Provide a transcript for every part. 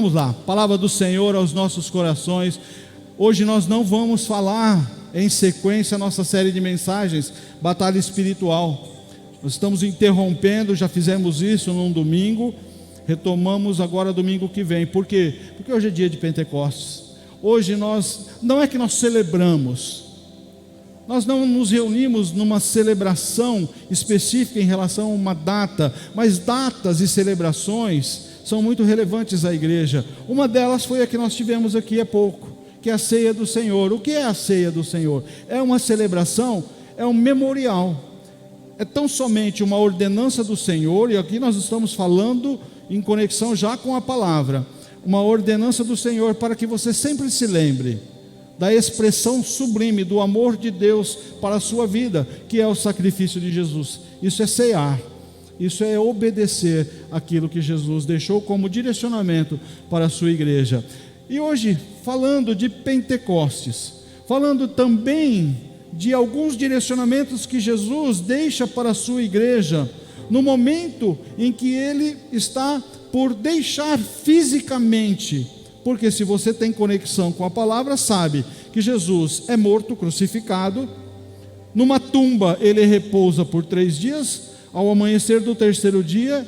Vamos lá, palavra do Senhor aos nossos corações. Hoje nós não vamos falar em sequência a nossa série de mensagens, Batalha Espiritual. Nós estamos interrompendo, já fizemos isso num domingo, retomamos agora domingo que vem. Por quê? Porque hoje é dia de Pentecostes. Hoje não é que nós celebramos, nós não nos reunimos numa celebração específica em relação a uma data, mas datas e celebrações são muito relevantes à igreja. Uma delas foi a que nós tivemos aqui há pouco, que é a ceia do Senhor. O que é a ceia do Senhor? É uma celebração, é um memorial, é tão somente uma ordenança do Senhor, e aqui nós estamos falando em conexão já com a palavra, uma ordenança do Senhor para que você sempre se lembre da expressão sublime do amor de Deus para a sua vida, que é o sacrifício de Jesus. Isso é cear. Isso é obedecer aquilo que Jesus deixou como direcionamento para a sua igreja. E hoje, falando de Pentecostes, falando também de alguns direcionamentos que Jesus deixa para a sua igreja, no momento em que ele está por deixar fisicamente, porque se você tem conexão com a palavra, sabe que Jesus é morto, crucificado, numa tumba ele repousa por 3 dias, ao amanhecer do 3º dia,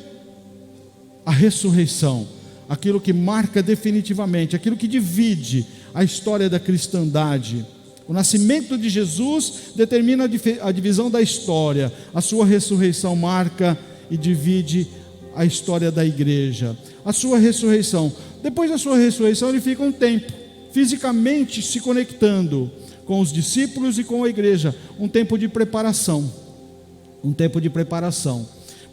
a ressurreição, aquilo que marca definitivamente, aquilo que divide a história da cristandade. O nascimento de Jesus determina a divisão da história, a sua ressurreição marca e divide a história da igreja. A sua ressurreição, depois da sua ressurreição, ele fica um tempo, fisicamente se conectando com os discípulos e com a igreja, um tempo de preparação.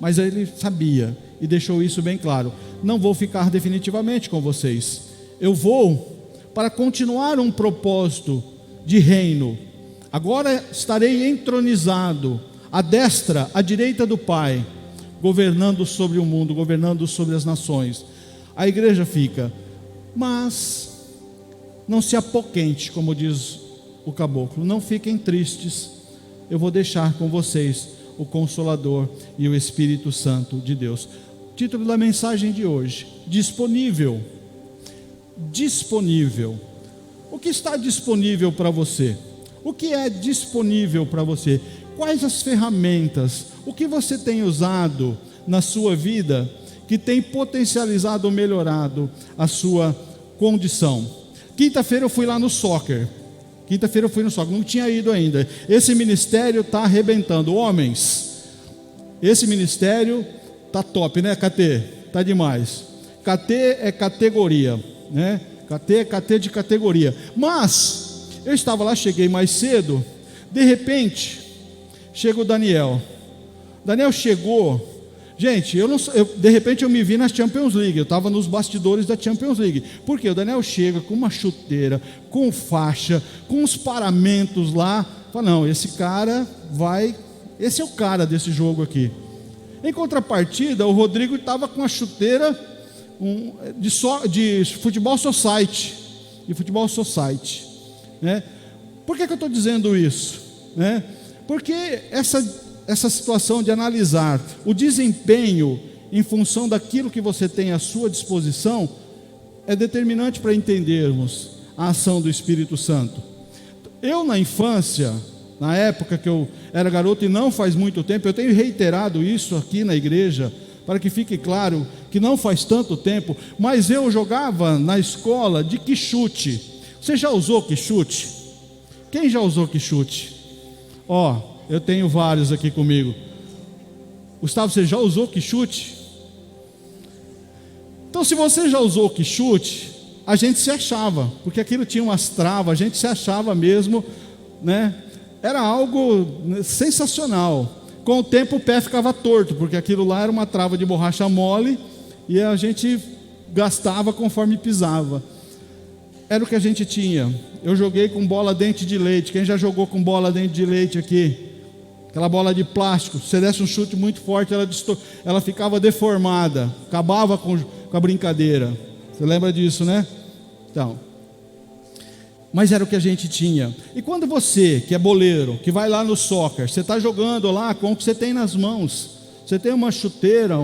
Mas ele sabia e deixou isso bem claro: não vou ficar definitivamente com vocês, eu vou para continuar um propósito de reino. Agora estarei entronizado à destra, à direita do Pai, governando sobre o mundo, governando sobre as nações. A igreja fica, mas não se apoquente, como diz o caboclo, não fiquem tristes, eu vou deixar com vocês o Consolador e o Espírito Santo de Deus. Título da mensagem de hoje: disponível. Disponível. O que está disponível para você? O que é disponível para você? Quais as ferramentas? O que você tem usado na sua vida que tem potencializado ou melhorado a sua condição? Quinta-feira eu fui lá no soccer. Não tinha ido ainda. Esse ministério está arrebentando. Homens, esse ministério está top, né, KT? Está demais. KT é categoria, né? KT é KT de categoria. Mas eu estava lá, cheguei mais cedo. De repente chega o Daniel. Daniel chegou. Gente, de repente eu me vi na Champions League. Eu estava nos bastidores da Champions League. Porque o Daniel chega com uma chuteira, com faixa, com os paramentos lá. Fala, não, esse cara vai... Esse é o cara desse jogo aqui. Em contrapartida, o Rodrigo estava com a chuteira de futebol society. De futebol society, né? Por que eu estou dizendo isso? Né? Porque essa situação de analisar o desempenho em função daquilo que você tem à sua disposição é determinante para entendermos a ação do Espírito Santo. Eu, na infância, na época que eu era garoto, e não faz muito tempo, eu tenho reiterado isso aqui na igreja, para que fique claro que não faz tanto tempo, mas eu jogava na escola de quichute. Você já usou quichute? Quem já usou quichute? Eu tenho vários aqui comigo. Gustavo, você já usou quichute? Então, se você já usou quichute, a gente se achava, porque aquilo tinha umas travas, a gente se achava mesmo, né? Era algo sensacional. Com o tempo o pé ficava torto, porque aquilo lá era uma trava de borracha mole e a gente gastava conforme pisava. Era o que a gente tinha. Eu joguei com bola dente de leite. Quem já jogou com bola dente de leite aqui? Aquela bola de plástico, se você desse um chute muito forte, ela ficava deformada, acabava com a brincadeira. Você lembra disso, né? Então, mas era o que a gente tinha. E quando você, que é boleiro, que vai lá no soccer, você está jogando lá com o que você tem nas mãos. Você tem uma chuteira,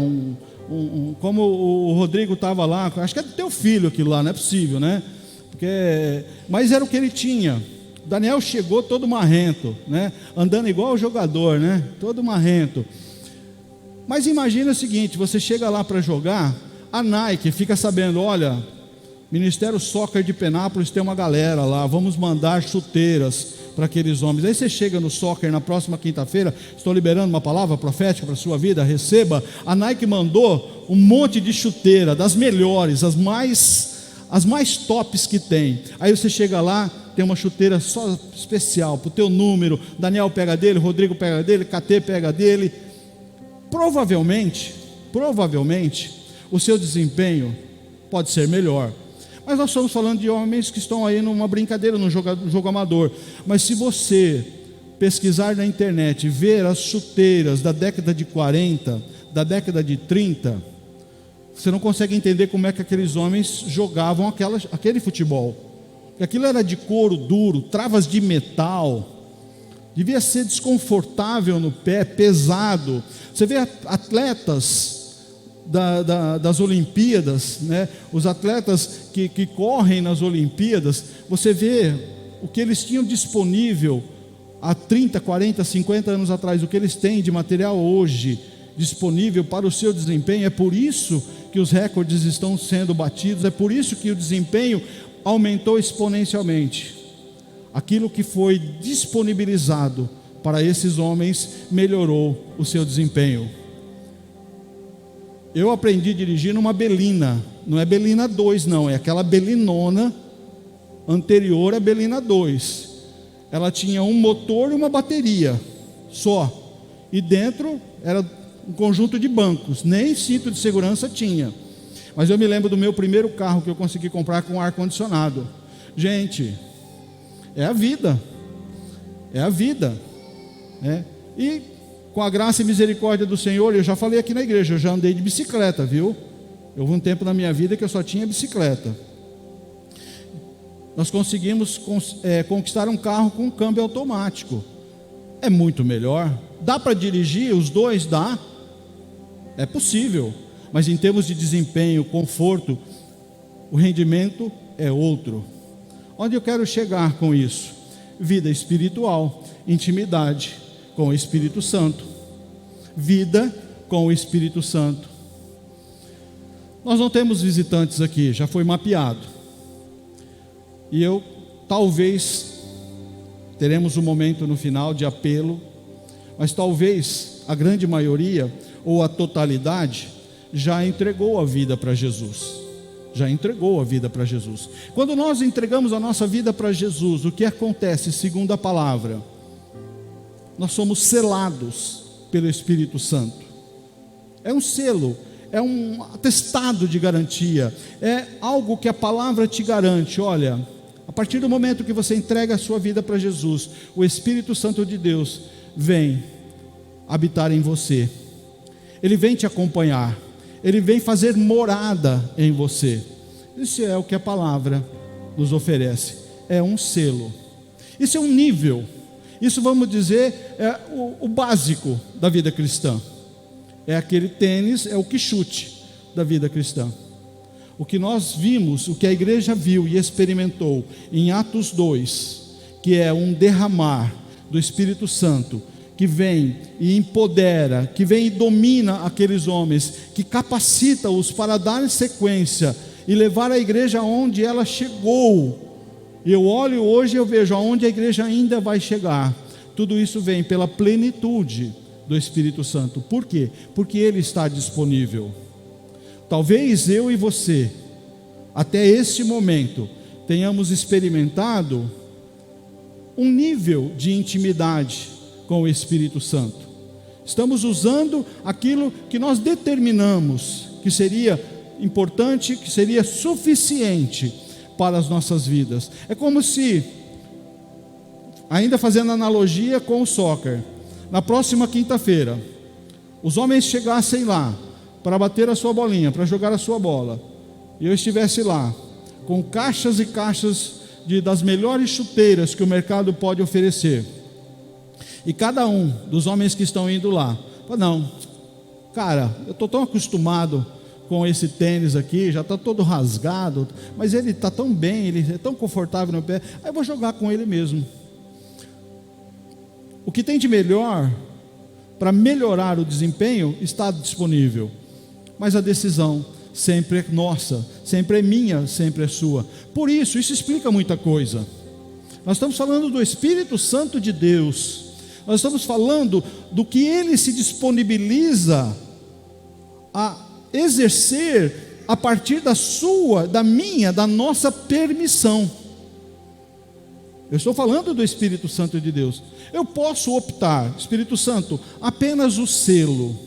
como o Rodrigo estava lá, acho que é do teu filho aquilo lá, não é possível, né? Mas era o que ele tinha. Daniel chegou todo marrento, né? Andando igual o jogador, né? Todo marrento. Mas imagina o seguinte, você chega lá para jogar, a Nike fica sabendo, olha, Ministério Soccer de Penápolis tem uma galera lá, vamos mandar chuteiras para aqueles homens. Aí você chega no soccer na próxima quinta-feira, estou liberando uma palavra profética para a sua vida, receba. A Nike mandou um monte de chuteira, das melhores, as mais tops que tem. Aí você chega lá, tem uma chuteira só especial, para o teu número, Daniel pega dele, Rodrigo pega dele, KT pega dele. Provavelmente, o seu desempenho pode ser melhor. Mas nós estamos falando de homens que estão aí numa brincadeira, num jogo amador. Mas se você pesquisar na internet, ver as chuteiras da década de 40, da década de 30, você não consegue entender como é que aqueles homens jogavam aquele futebol. Aquilo era de couro duro, travas de metal, devia ser desconfortável no pé, pesado. Você vê atletas das Olimpíadas, né? Os atletas que correm nas Olimpíadas, você vê o que eles tinham disponível há 30, 40, 50 anos atrás, o que eles têm de material hoje disponível para o seu desempenho. É por isso que os recordes estão sendo batidos, é por isso que o desempenho aumentou exponencialmente. Aquilo que foi disponibilizado para esses homens melhorou o seu desempenho. Eu aprendi a dirigir numa Belina, não é Belina 2 não, é aquela Belinona anterior à Belina 2. Ela tinha um motor e uma bateria só, e dentro era um conjunto de bancos, nem cinto de segurança tinha. Mas eu me lembro do meu primeiro carro que eu consegui comprar com ar-condicionado. Gente, é a vida, né? E com a graça e misericórdia do Senhor, eu já falei aqui na igreja, eu já andei de bicicleta, viu? Houve um tempo na minha vida que eu só tinha bicicleta. Nós conseguimos conquistar um carro com câmbio automático. É muito melhor. Dá para dirigir os dois? Dá. É possível. Mas em termos de desempenho, conforto, o rendimento é outro. Onde eu quero chegar com isso? Vida espiritual, intimidade com o Espírito Santo. Vida com o Espírito Santo. Nós não temos visitantes aqui, já foi mapeado. E talvez teremos um momento no final de apelo, mas talvez a grande maioria ou a totalidade já entregou a vida para Jesus. Já entregou a vida para Jesus. Quando nós entregamos a nossa vida para Jesus, o que acontece segundo a palavra? Nós somos selados pelo Espírito Santo. É um selo, é um atestado de garantia, é algo que a palavra te garante. Olha, a partir do momento que você entrega a sua vida para Jesus, o Espírito Santo de Deus vem habitar em você. Ele vem te acompanhar, ele vem fazer morada em você. Isso é o que a palavra nos oferece. É um selo. Isso é um nível. Isso, vamos dizer, é o básico da vida cristã. É aquele tênis, é o que chute da vida cristã. O que nós vimos, o que a igreja viu e experimentou em Atos 2, que é um derramar do Espírito Santo, que vem e empodera, que vem e domina aqueles homens, que capacita-os para dar sequência e levar a igreja aonde ela chegou. E eu olho hoje e eu vejo aonde a igreja ainda vai chegar. Tudo isso vem pela plenitude do Espírito Santo. Por quê? Porque Ele está disponível. Talvez eu e você, até esse momento, tenhamos experimentado um nível de intimidade com o Espírito Santo. Estamos usando aquilo que nós determinamos que seria importante, que seria suficiente para as nossas vidas. É como se, ainda fazendo analogia com o soccer, na próxima quinta-feira, os homens chegassem lá para bater a sua bolinha, para jogar a sua bola, e eu estivesse lá com caixas e caixas das melhores chuteiras que o mercado pode oferecer, e cada um dos homens que estão indo lá fala, não, cara, eu estou tão acostumado com esse tênis aqui, já está todo rasgado, mas ele está tão bem, ele é tão confortável no pé, aí eu vou jogar com ele mesmo. O que tem de melhor para melhorar o desempenho está disponível, mas a decisão sempre é nossa, sempre é minha, sempre é sua. Por isso explica muita coisa. Nós estamos falando do Espírito Santo de Deus, nós estamos falando do que Ele se disponibiliza a exercer a partir da sua, da minha, da nossa permissão. Eu estou falando do Espírito Santo de Deus. Eu posso optar, Espírito Santo, apenas o selo,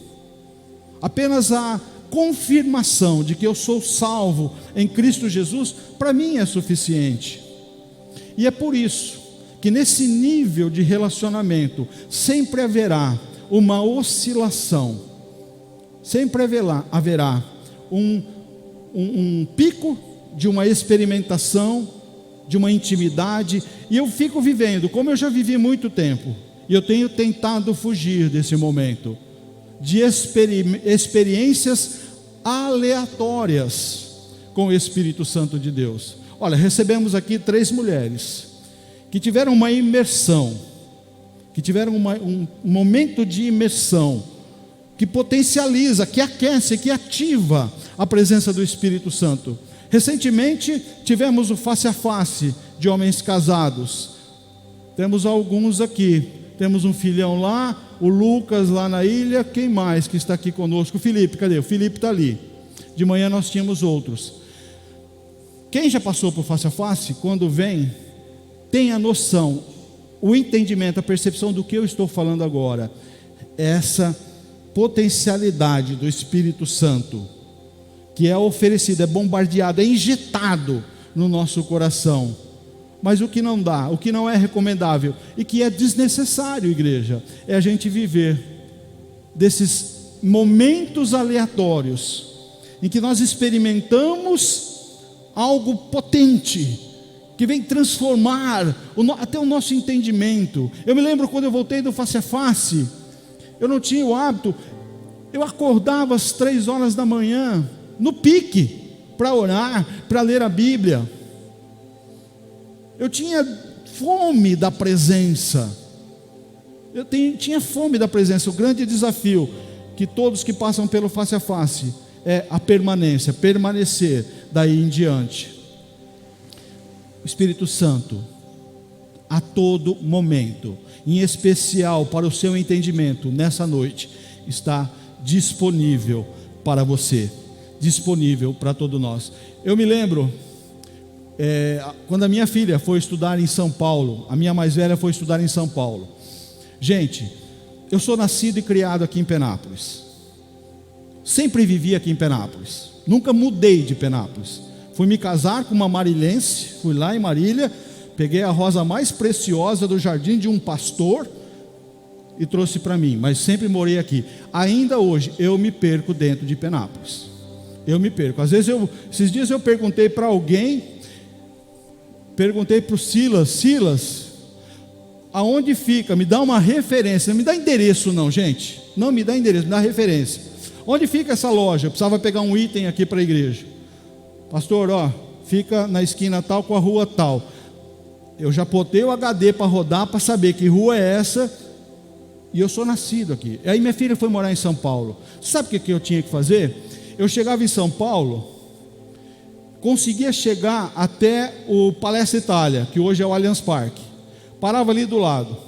apenas a confirmação de que eu sou salvo em Cristo Jesus, para mim é suficiente. E é por isso que nesse nível de relacionamento sempre haverá uma oscilação, sempre haverá um pico de uma experimentação, de uma intimidade, e eu fico vivendo, como eu já vivi muito tempo, e eu tenho tentado fugir desse momento, de experiências aleatórias com o Espírito Santo de Deus. Olha, recebemos aqui 3 mulheres, que tiveram uma imersão, que tiveram um momento de imersão, que potencializa, que aquece, que ativa a presença do Espírito Santo. Recentemente tivemos o face a face de homens casados. Temos alguns aqui. Temos um filhão lá, o Lucas lá na ilha. Quem mais que está aqui conosco? O Felipe, cadê? O Felipe está ali. De manhã nós tínhamos outros. Quem já passou por face a face, quando vem, tem a noção, o entendimento, a percepção do que eu estou falando agora. Essa potencialidade do Espírito Santo, que é oferecido, é bombardeado, é injetado no nosso coração. Mas o que não dá, o que não é recomendável e que é desnecessário, igreja, é a gente viver desses momentos aleatórios em que nós experimentamos algo potente que vem transformar até o nosso entendimento. Eu me lembro quando eu voltei do face a face, eu não tinha o hábito, eu acordava às 3 horas da manhã, no pique, para orar, para ler a Bíblia. Eu tinha fome da presença. Tinha fome da presença. O grande desafio que todos que passam pelo face a face é a permanência, permanecer daí em diante. O Espírito Santo, a todo momento, em especial para o seu entendimento, nessa noite, está disponível para você, disponível para todos nós. Eu me lembro, quando a minha filha foi estudar em São Paulo, a minha mais velha foi estudar em São Paulo. Gente, eu sou nascido e criado aqui em Penápolis, sempre vivi aqui em Penápolis, nunca mudei de Penápolis. Fui me casar com uma marilense, fui lá em Marília, peguei a rosa mais preciosa do jardim de um pastor e trouxe para mim, mas sempre morei aqui. Ainda hoje eu me perco dentro de Penápolis, eu me perco. Às vezes esses dias eu perguntei para alguém, perguntei para o Silas, aonde fica? Me dá uma referência, não me dá endereço não, gente, não me dá endereço, me dá referência. Onde fica essa loja? Eu precisava pegar um item aqui para a igreja. Pastor, fica na esquina tal com a rua tal. Eu já botei o HD para rodar, para saber que rua é essa, e eu sou nascido aqui. Aí minha filha foi morar em São Paulo. Sabe o que eu tinha que fazer? Eu chegava em São Paulo, conseguia chegar até o Palestra Itália, que hoje é o Allianz Parque. Parava ali do lado.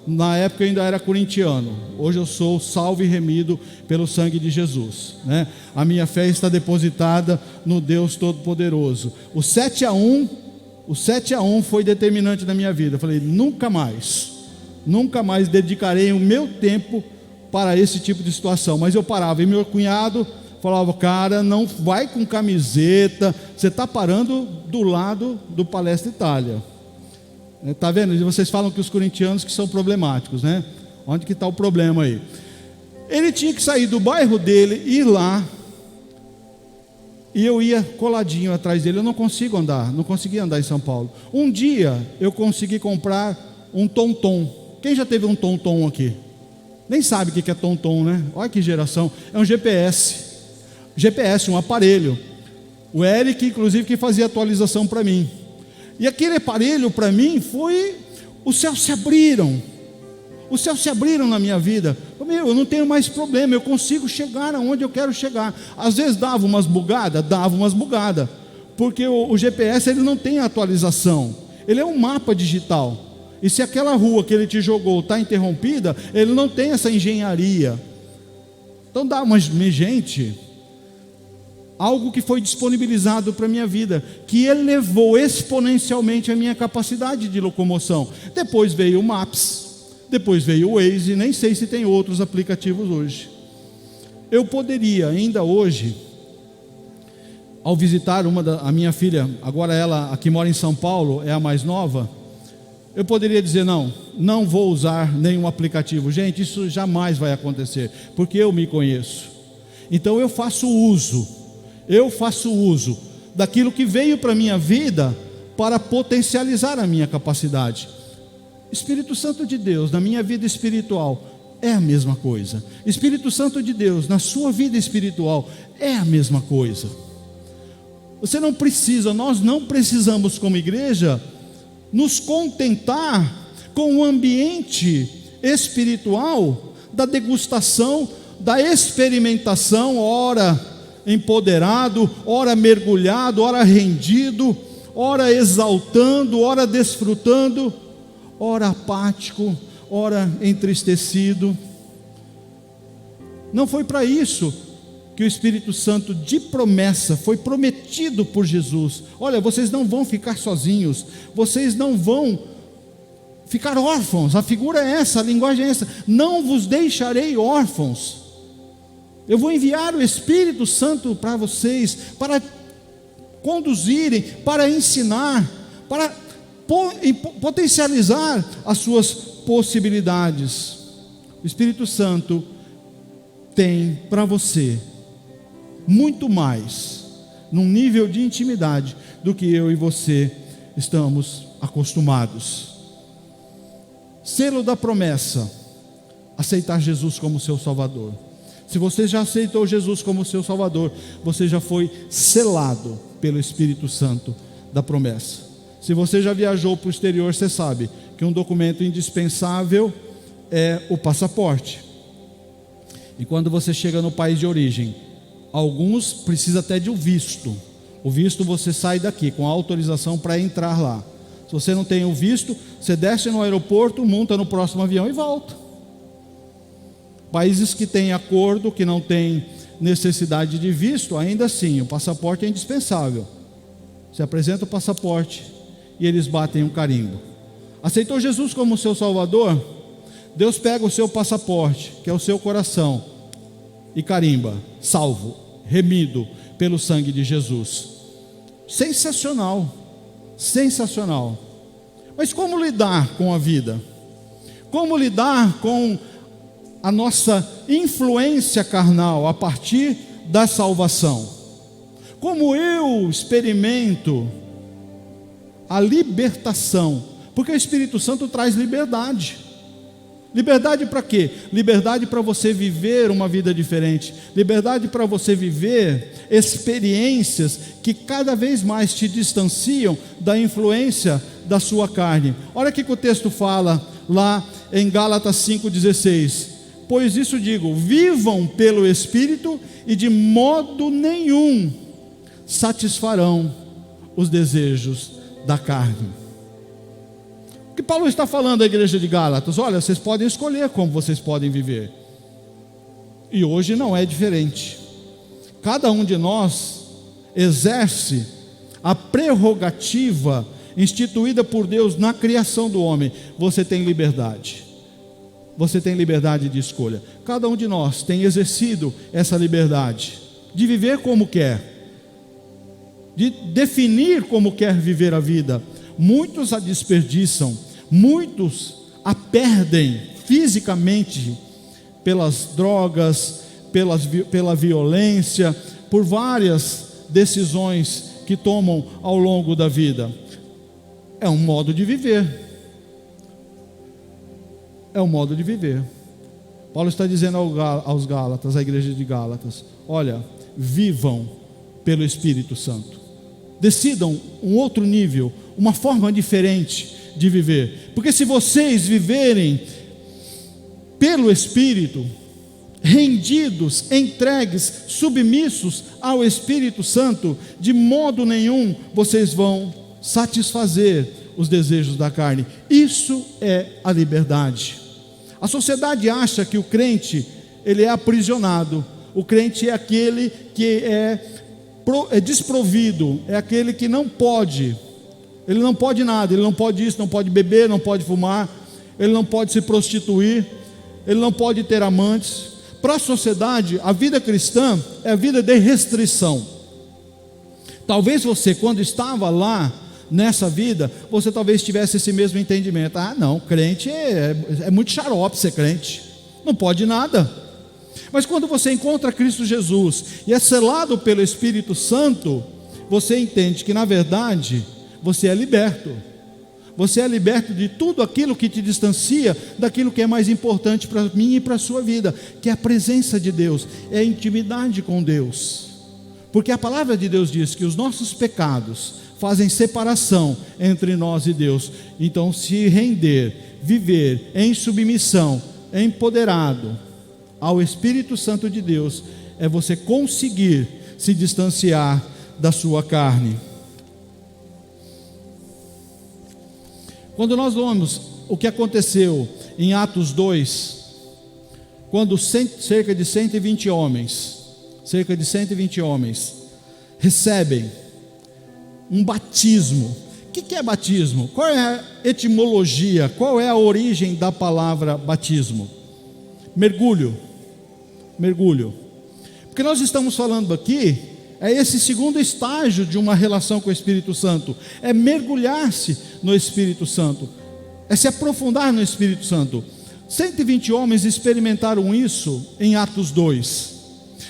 Na época eu ainda era corintiano. Hoje eu sou salvo e remido pelo sangue de Jesus, né? A minha fé está depositada no Deus Todo-Poderoso. O 7-1 foi determinante na minha vida. Eu falei, nunca mais dedicarei o meu tempo para esse tipo de situação. Mas eu parava, e meu cunhado falava, cara, não vai com camiseta, você está parando do lado do Palestra Itália. Está vendo? E vocês falam que os corintianos que são problemáticos, né? Onde que está o problema aí? Ele tinha que sair do bairro dele, ir lá, e eu ia coladinho atrás dele. Eu não conseguia andar em São Paulo. Um dia eu consegui comprar um Tom-Tom. Quem já teve um Tom-Tom aqui? Nem sabe o que é tom-tom, né? Olha que geração. É um GPS. GPS, um aparelho. O Eric, inclusive, que fazia atualização para mim. E aquele aparelho, para mim, foi... Os céus se abriram. Os céus se abriram na minha vida. Eu não tenho mais problema, eu consigo chegar aonde eu quero chegar. Às vezes dava umas bugadas, porque o GPS ele não tem atualização. Ele é um mapa digital. E se aquela rua que ele te jogou está interrompida, ele não tem essa engenharia. Então mas gente, algo que foi disponibilizado para a minha vida, que elevou exponencialmente a minha capacidade de locomoção. Depois veio o Maps, depois veio o Waze, nem sei se tem outros aplicativos hoje. Eu poderia ainda hoje, ao visitar a minha filha, agora ela, a que mora em São Paulo, é a mais nova, eu poderia dizer, não vou usar nenhum aplicativo. Gente, isso jamais vai acontecer, porque eu me conheço. Então eu faço uso daquilo que veio para a minha vida, para potencializar a minha capacidade. Espírito Santo de Deus, na minha vida espiritual, é a mesma coisa. Espírito Santo de Deus, na sua vida espiritual, é a mesma coisa. Nós não precisamos como igreja, nos contentar com o ambiente espiritual da degustação, da experimentação, ora empoderado, ora mergulhado, ora rendido, ora exaltando, ora desfrutando, ora apático, ora entristecido. Não foi para isso que o Espírito Santo de promessa foi prometido por Jesus. Olha, vocês não vão ficar sozinhos, vocês não vão ficar órfãos. A figura é essa, a linguagem é essa: não vos deixarei órfãos. Eu vou enviar o Espírito Santo para vocês, para conduzirem, para ensinar, para potencializar as suas possibilidades. O Espírito Santo tem para você muito mais, num nível de intimidade, do que eu e você estamos acostumados. Selo da promessa: aceitar Jesus como seu Salvador. Se você já aceitou Jesus como seu Salvador, você já foi selado pelo Espírito Santo da promessa. Se você já viajou para o exterior, você sabe que um documento indispensável é o passaporte. E quando você chega no país de origem, alguns precisam até de um visto. O visto, você sai daqui com a autorização para entrar lá. Se você não tem o visto, você desce no aeroporto, monta no próximo avião e volta. Países que têm acordo, que não têm necessidade de visto, ainda assim, o passaporte é indispensável. Você apresenta o passaporte e eles batem um carimbo. Aceitou Jesus como seu Salvador? Deus pega o seu passaporte, que é o seu coração, e carimba: salvo, remido pelo sangue de Jesus. Sensacional, sensacional. Mas como lidar com a vida? Como lidar com a nossa influência carnal a partir da salvação? Como eu experimento a libertação? Porque o Espírito Santo traz liberdade. Liberdade para quê? Liberdade para você viver uma vida diferente. Liberdade para você viver experiências que cada vez mais te distanciam da influência da sua carne. Olha o que o texto fala lá em Gálatas 5,16. Pois isso digo, vivam pelo Espírito e de modo nenhum satisfarão os desejos da carne. O que Paulo está falando à igreja de Gálatas? Olha, vocês podem escolher como vocês podem viver. E hoje não é diferente. Cada um de nós exerce a prerrogativa instituída por Deus na criação do homem. Você tem liberdade. Você tem liberdade de escolha. Cada um de nós tem exercido essa liberdade de viver como quer, de definir como quer viver a vida. Muitos a desperdiçam, muitos a perdem fisicamente pelas drogas, pela violência, por várias decisões que tomam ao longo da vida. É um modo de viver. É um modo de viver. Paulo está dizendo aos Gálatas, à igreja de Gálatas: olha, vivam pelo Espírito Santo. Decidam um outro nível, uma forma diferente de viver. Porque se vocês viverem pelo Espírito, rendidos, entregues, submissos ao Espírito Santo, de modo nenhum vocês vão satisfazer os desejos da carne. Isso é a liberdade. A sociedade acha que o crente, ele é aprisionado. O crente é aquele que é desprovido, é aquele que não pode. Ele não pode nada, ele não pode isso, não pode beber, não pode fumar, ele não pode se prostituir, ele não pode ter amantes. Para a sociedade, a vida cristã é a vida de restrição. Talvez você, quando estava lá nessa vida, você talvez tivesse esse mesmo entendimento: ah, não, crente é muito xarope ser crente, não pode nada. Mas quando você encontra Cristo Jesus e é selado pelo Espírito Santo, você entende que na verdade você é liberto. Você é liberto de tudo aquilo que te distancia daquilo que é mais importante para mim e para a sua vida, que é a presença de Deus, é a intimidade com Deus. Porque a palavra de Deus diz que os nossos pecados fazem separação entre nós e Deus. Então, se render, viver em submissão, empoderado ao Espírito Santo de Deus, é você conseguir se distanciar da sua carne. Quando nós vemos o que aconteceu em Atos 2, quando cerca de 120 homens recebem um batismo. O que é batismo? Qual é a etimologia? Qual é a origem da palavra batismo? Mergulho. Porque nós estamos falando aqui, é esse segundo estágio de uma relação com o Espírito Santo, é mergulhar-se no Espírito Santo, é se aprofundar no Espírito Santo. 120 homens experimentaram isso em Atos 2.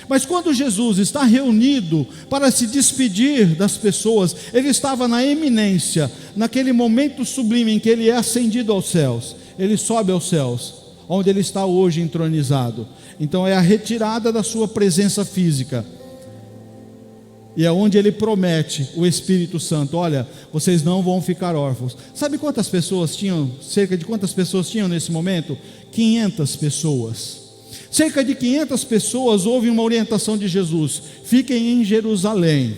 Mas quando Jesus está reunido para se despedir das pessoas, ele estava na eminência, naquele momento sublime em que ele é ascendido aos céus, ele sobe aos céus, onde ele está hoje entronizado. Então é a retirada da sua presença física, e é onde ele promete o Espírito Santo: olha, vocês não vão ficar órfãos. Sabe quantas pessoas tinham? Cerca de quantas pessoas tinham nesse momento? 500 pessoas. Cerca de 500 pessoas ouvem uma orientação de Jesus: fiquem em Jerusalém,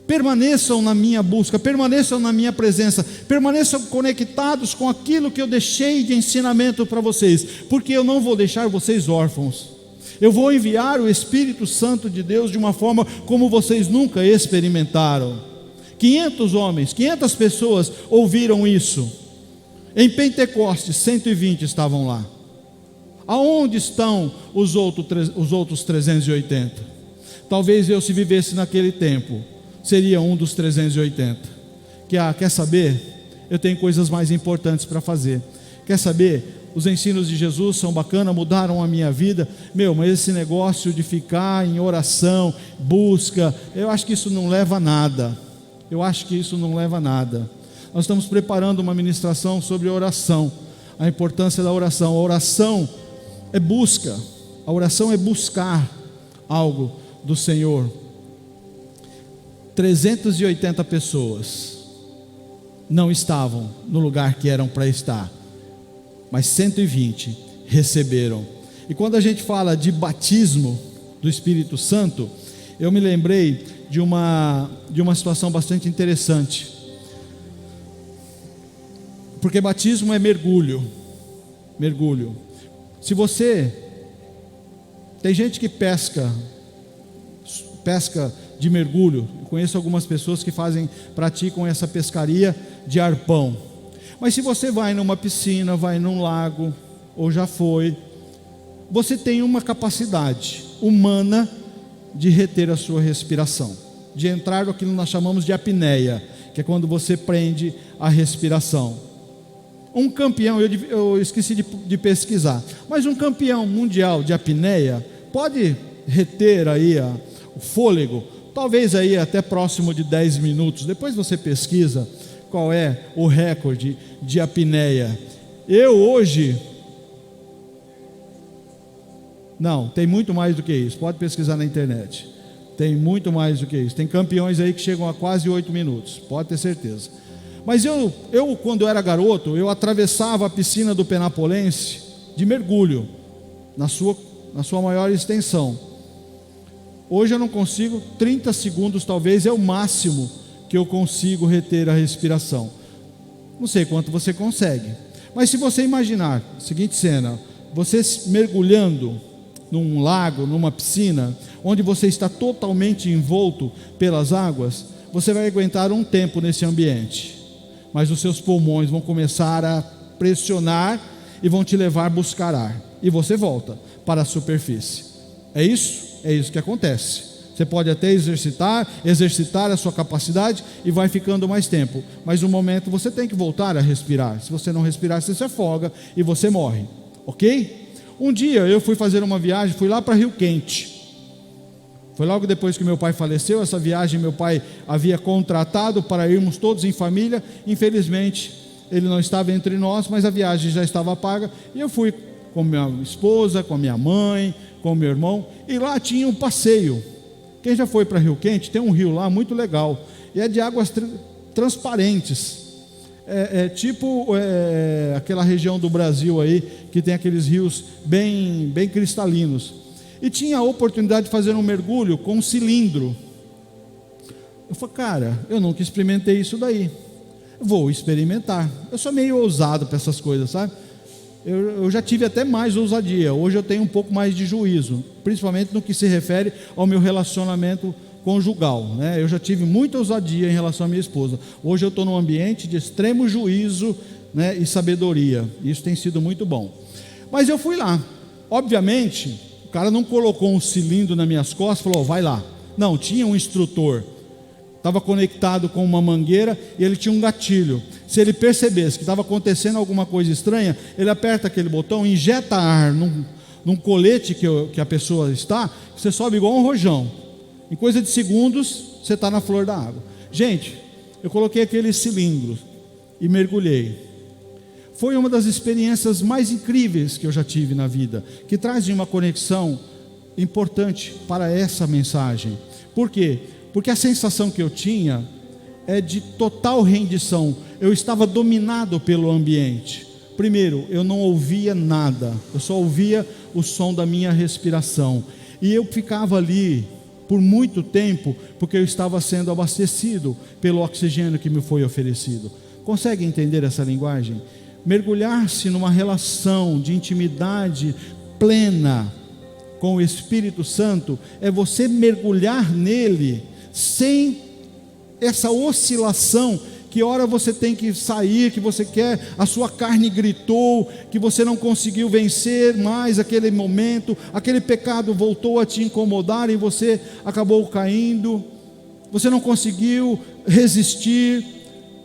permaneçam na minha busca, permaneçam na minha presença, permaneçam conectados com aquilo que eu deixei de ensinamento para vocês, porque eu não vou deixar vocês órfãos. Eu vou enviar o Espírito Santo de Deus de uma forma como vocês nunca experimentaram. 500 homens, 500 pessoas ouviram isso. Em Pentecostes, 120 estavam lá. Aonde estão os outros 380? Talvez eu, se vivesse naquele tempo, seria um dos 380. Quer saber? Eu tenho coisas mais importantes para fazer. Quer saber? Os ensinos de Jesus são bacanas, mudaram a minha vida. Mas esse negócio de ficar em oração, busca, eu acho que isso não leva a nada. Nós estamos preparando uma ministração sobre oração, a importância da oração. A oração é busca, a oração é buscar algo do Senhor. 380 pessoas não estavam no lugar que eram para estar, mas 120 receberam. E quando a gente fala de batismo do Espírito Santo, eu me lembrei de uma situação bastante interessante. Porque batismo é mergulho. Se você... Tem gente que pesca de mergulho. Eu conheço algumas pessoas que praticam essa pescaria de arpão. Mas se você vai numa piscina, vai num lago, ou já foi, você tem uma capacidade humana de reter a sua respiração, de entrar naquilo que nós chamamos de apneia, que é quando você prende a respiração. Um campeão, eu esqueci de pesquisar, mas um campeão mundial de apneia pode reter aí o fôlego, talvez aí até próximo de 10 minutos. Depois você pesquisa qual é o recorde de apneia. Eu hoje... Não, tem muito mais do que isso. Pode pesquisar na internet. Tem muito mais do que isso. Tem campeões aí que chegam a quase 8 minutos. Pode ter certeza. Mas eu quando eu era garoto, eu atravessava a piscina do Penapolense de mergulho, na sua maior extensão. Hoje eu não consigo, 30 segundos talvez é o máximo que eu consigo reter a respiração. Não sei quanto você consegue. Mas se você imaginar, seguinte cena, você mergulhando num lago, numa piscina, onde você está totalmente envolto pelas águas, você vai aguentar um tempo nesse ambiente. Mas os seus pulmões vão começar a pressionar e vão te levar a buscar ar. E você volta para a superfície. É isso? É isso que acontece. Você pode até exercitar a sua capacidade e vai ficando mais tempo. Mas no momento você tem que voltar a respirar. Se você não respirar, você se afoga e você morre. Ok? Um dia eu fui fazer uma viagem, fui lá para Rio Quente. Foi logo depois que meu pai faleceu. Essa viagem meu pai havia contratado para irmos todos em família. Infelizmente ele não estava entre nós, mas a viagem já estava paga. E eu fui com minha esposa, com a minha mãe, com o meu irmão. E lá tinha um passeio. Quem já foi para Rio Quente, tem um rio lá muito legal. E é de águas transparentes. Tipo aquela região do Brasil aí, que tem aqueles rios bem cristalinos. E tinha a oportunidade de fazer um mergulho com um cilindro. Eu falei, cara, eu nunca experimentei isso daí. Vou experimentar. Eu sou meio ousado para essas coisas, sabe? Eu já tive até mais ousadia. Hoje eu tenho um pouco mais de juízo, principalmente no que se refere ao meu relacionamento conjugal, né? Eu já tive muita ousadia em relação à minha esposa. Hoje eu estou num ambiente de extremo juízo, né, e sabedoria. Isso tem sido muito bom. Mas eu fui lá. Obviamente, o cara não colocou um cilindro nas minhas costas e falou, vai lá. Não, tinha um instrutor. Estava conectado com uma mangueira e ele tinha um gatilho. Se ele percebesse que estava acontecendo alguma coisa estranha, ele aperta aquele botão, injeta ar num colete que a pessoa está, você sobe igual um rojão. Em coisa de segundos, você está na flor da água. Gente, eu coloquei aquele cilindro e mergulhei. Foi uma das experiências mais incríveis que eu já tive na vida, que traz uma conexão importante para essa mensagem. Por quê? Porque a sensação que eu tinha é de total rendição. Eu estava dominado pelo ambiente. Primeiro, eu não ouvia nada, eu só ouvia o som da minha respiração. E eu ficava ali por muito tempo, porque eu estava sendo abastecido pelo oxigênio que me foi oferecido. Consegue entender essa linguagem? Mergulhar-se numa relação de intimidade plena com o Espírito Santo é você mergulhar nele sem essa oscilação, que hora você tem que sair, que você quer, a sua carne gritou, que você não conseguiu vencer mais aquele momento, aquele pecado voltou a te incomodar e você acabou caindo, você não conseguiu resistir,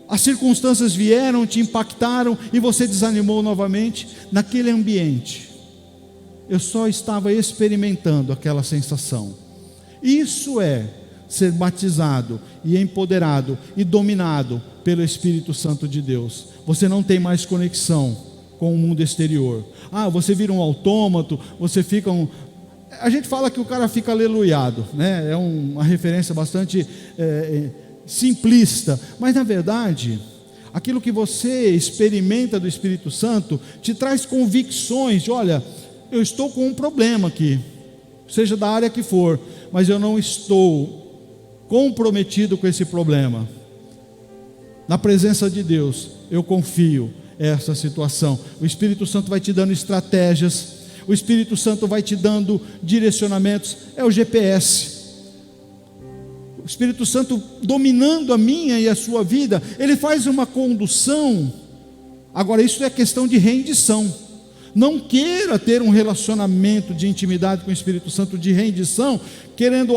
as circunstâncias vieram, te impactaram e você desanimou novamente. Naquele ambiente, eu só estava experimentando aquela sensação. Isso é ser batizado e empoderado e dominado pelo Espírito Santo de Deus. Você não tem mais conexão com o mundo exterior. Você vira um autômato, você fica a gente fala que o cara fica aleluiado, né? É uma referência bastante simplista, mas na verdade, aquilo que você experimenta do Espírito Santo te traz convicções de, olha, eu estou com um problema aqui, seja da área que for, mas eu não estou comprometido com esse problema. Na presença de Deus, eu confio essa situação. O Espírito Santo vai te dando estratégias, o Espírito Santo vai te dando direcionamentos, é o GPS. O Espírito Santo dominando a minha e a sua vida, ele faz uma condução. Agora, isso é questão de rendição. Não queira ter um relacionamento de intimidade com o Espírito Santo de rendição, querendo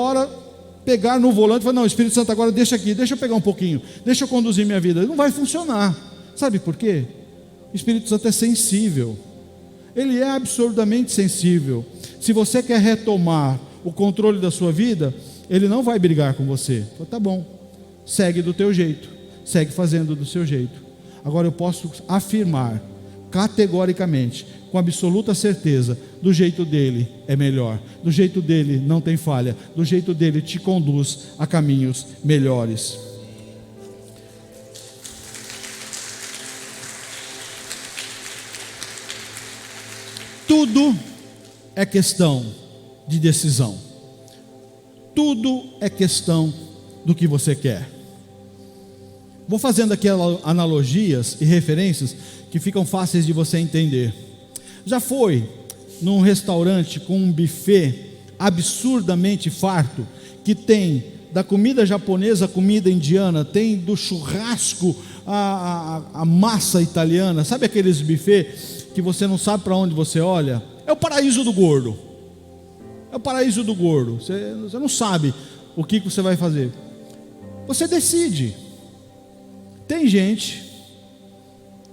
pegar no volante e falar, não, Espírito Santo, agora deixa aqui, deixa eu pegar um pouquinho, deixa eu conduzir minha vida. Não vai funcionar. Sabe por quê? O Espírito Santo é sensível. Ele é absurdamente sensível. Se você quer retomar o controle da sua vida, ele não vai brigar com você. Tá bom, segue do teu jeito, segue fazendo do seu jeito. Agora eu posso afirmar categoricamente, com absoluta certeza, do jeito dele é melhor, do jeito dele não tem falha, do jeito dele te conduz a caminhos melhores. Tudo é questão de decisão. Tudo é questão do que você quer. Vou fazendo aqui analogias e referências que ficam fáceis de você entender. Já foi num restaurante com um buffet absurdamente farto, que tem da comida japonesa à comida indiana, tem do churrasco a massa italiana, sabe aqueles buffets que você não sabe para onde você olha? É o paraíso do gordo. É o paraíso do gordo. Você não sabe o que você vai fazer. Você decide. Tem gente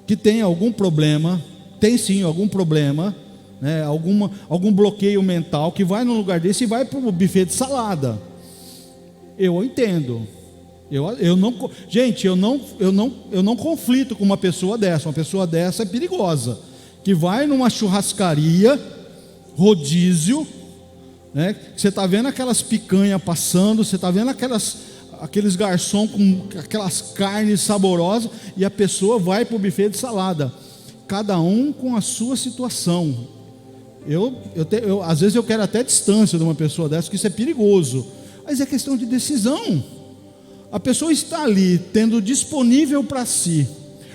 que tem algum problema, tem sim algum problema, né, algum bloqueio mental, que vai num lugar desse e vai para o buffet de salada. Eu entendo. Eu não conflito com uma pessoa dessa. Uma pessoa dessa é perigosa, que vai numa churrascaria, rodízio, né, você está vendo aquelas picanhas passando, você está vendo aqueles garçons com aquelas carnes saborosas, e a pessoa vai para o buffet de salada. Cada um com a sua situação. Às vezes eu quero até distância de uma pessoa dessa, porque isso é perigoso, mas é questão de decisão. A pessoa está ali tendo disponível para si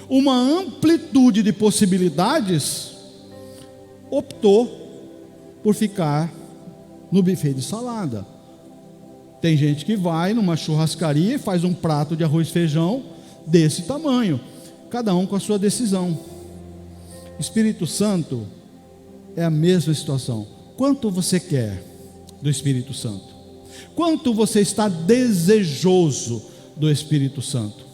uma amplitude de possibilidades, optou por ficar no buffet de salada. Tem gente que vai numa churrascaria e faz um prato de arroz e feijão desse tamanho. Cada um com a sua decisão. Espírito Santo é a mesma situação. Quanto você quer do Espírito Santo? Quanto você está desejoso do Espírito Santo?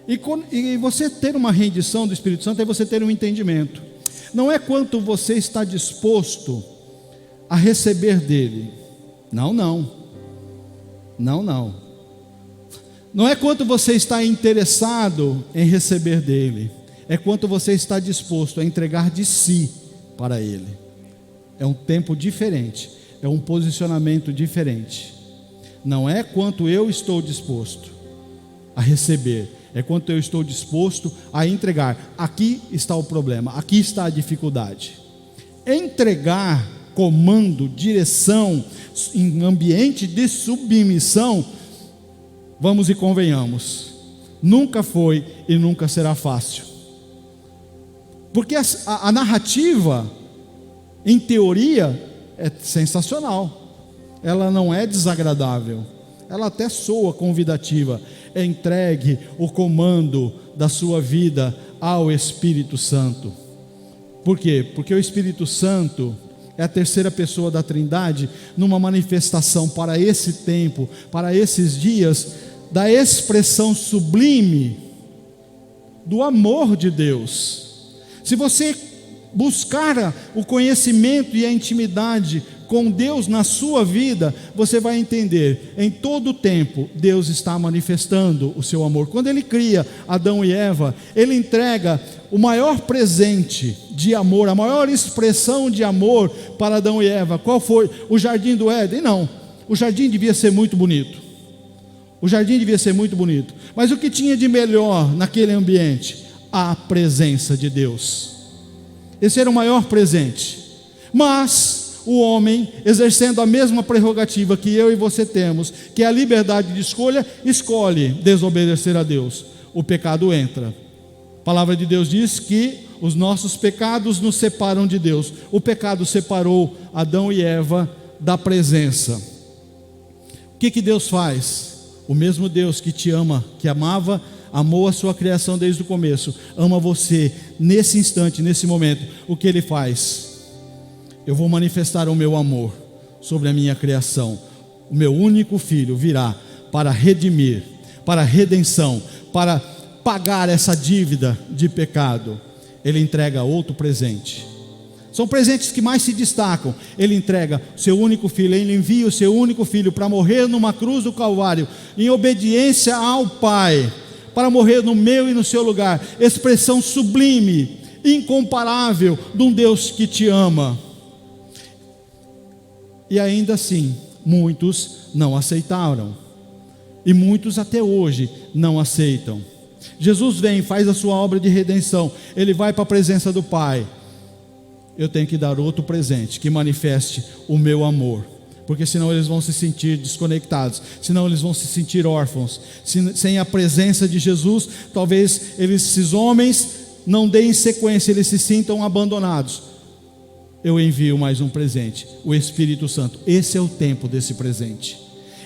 E você ter uma rendição do Espírito Santo é você ter um entendimento. Não é quanto você está disposto a receber dele. Não. Não é quanto você está interessado em receber dele. É quanto você está disposto a entregar de si para ele. É um tempo diferente. É um posicionamento diferente. Não é quanto eu estou disposto a receber, é quanto eu estou disposto a entregar. Aqui está o problema, aqui está a dificuldade. Entregar comando, direção em ambiente de submissão, vamos e convenhamos, nunca foi e nunca será fácil. Porque a narrativa, em teoria, é sensacional. Ela não é desagradável, ela até soa convidativa. Entregue o comando da sua vida ao Espírito Santo. Por quê? Porque o Espírito Santo é a terceira pessoa da Trindade, numa manifestação para esse tempo, para esses dias, da expressão sublime do amor de Deus. Se você buscar o conhecimento e a intimidade com Deus na sua vida, você vai entender, em todo o tempo, Deus está manifestando o seu amor. Quando Ele cria Adão e Eva, Ele entrega o maior presente de amor, a maior expressão de amor para Adão e Eva. Qual foi? O jardim do Éden? Não, o jardim devia ser muito bonito. O jardim devia ser muito bonito. Mas o que tinha de melhor naquele ambiente? A presença de Deus. Esse era o maior presente. Mas o homem, exercendo a mesma prerrogativa que eu e você temos, que é a liberdade de escolha, escolhe desobedecer a Deus. O pecado entra. A palavra de Deus diz que os nossos pecados nos separam de Deus. O pecado separou Adão e Eva da presença. O que Deus faz? O mesmo Deus que te ama, que amava, amou a sua criação desde o começo, ama você nesse instante, nesse momento. O que Ele faz? Eu vou manifestar o meu amor sobre a minha criação. O meu único filho virá para redimir, para redenção, para pagar essa dívida de pecado. Ele entrega outro presente. São presentes que mais se destacam. Ele entrega o seu único filho, Ele envia o seu único filho para morrer numa cruz do Calvário, em obediência ao Pai, para morrer no meu e no seu lugar. Expressão sublime, incomparável de um Deus que te ama. E ainda assim, muitos não aceitaram. E muitos até hoje não aceitam. Jesus vem, faz a sua obra de redenção. Ele vai para a presença do Pai. Eu tenho que dar outro presente que manifeste o meu amor. Porque senão eles vão se sentir desconectados. Senão eles vão se sentir órfãos. Sem a presença de Jesus, talvez esses homens não deem sequência, eles se sintam abandonados. Eu envio mais um presente, o Espírito Santo. Esse é o tempo desse presente.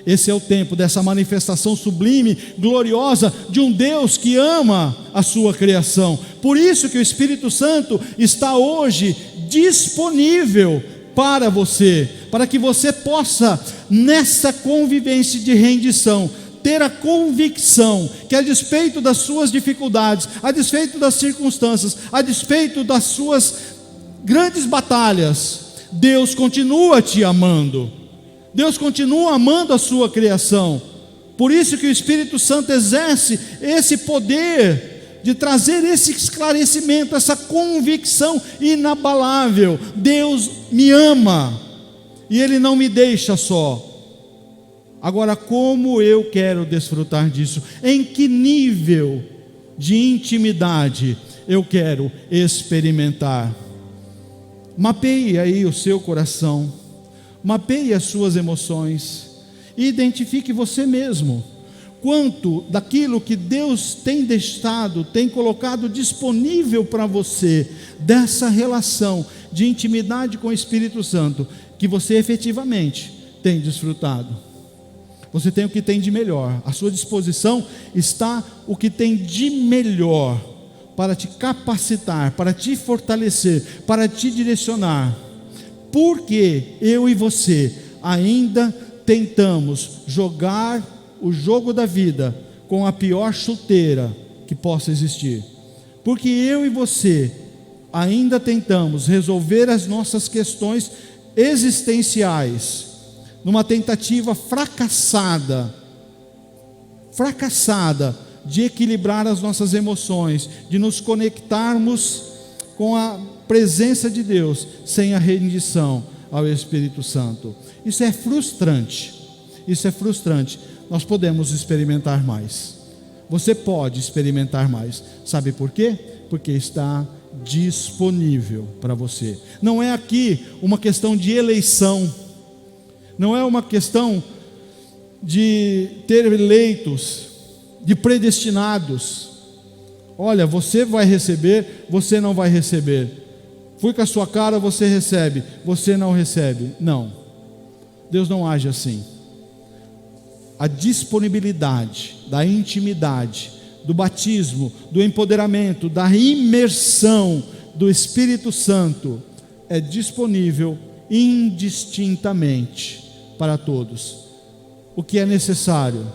Esse é o tempo dessa manifestação sublime, gloriosa, de um Deus que ama a sua criação. Por isso que o Espírito Santo está hoje disponível para você, para que você possa, nessa convivência de rendição, ter a convicção que, a despeito das suas dificuldades, a despeito das circunstâncias, a despeito das suas grandes batalhas, Deus continua te amando. Deus continua amando a sua criação. Por isso que o Espírito Santo exerce esse poder de trazer esse esclarecimento, essa convicção inabalável. Deus me ama e Ele não me deixa só. Agora, como eu quero desfrutar disso? Em que nível de intimidade eu quero experimentar? Mapeie aí o seu coração, mapeie as suas emoções e identifique você mesmo. Quanto daquilo que Deus tem deixado, tem colocado disponível para você, dessa relação de intimidade com o Espírito Santo, que você efetivamente tem desfrutado. Você tem o que tem de melhor, à sua disposição está o que tem de melhor, para te capacitar, para te fortalecer, para te direcionar. Porque eu e você ainda tentamos jogar o jogo da vida com a pior chuteira que possa existir. Porque eu e você ainda tentamos resolver as nossas questões existenciais numa tentativa fracassada de equilibrar as nossas emoções, de nos conectarmos com a presença de Deus, sem a rendição ao Espírito Santo. Isso é frustrante, nós podemos experimentar mais, você pode experimentar mais, sabe por quê? Porque está disponível para você. Não é aqui uma questão de eleição, não é uma questão de ter eleitos, de predestinados. Olha, você vai receber, você não vai receber. Fui com a sua cara, você recebe, você não recebe. Não, Deus não age assim. A disponibilidade da intimidade, do batismo, do empoderamento, da imersão do Espírito Santo é disponível indistintamente para todos. O que é necessário?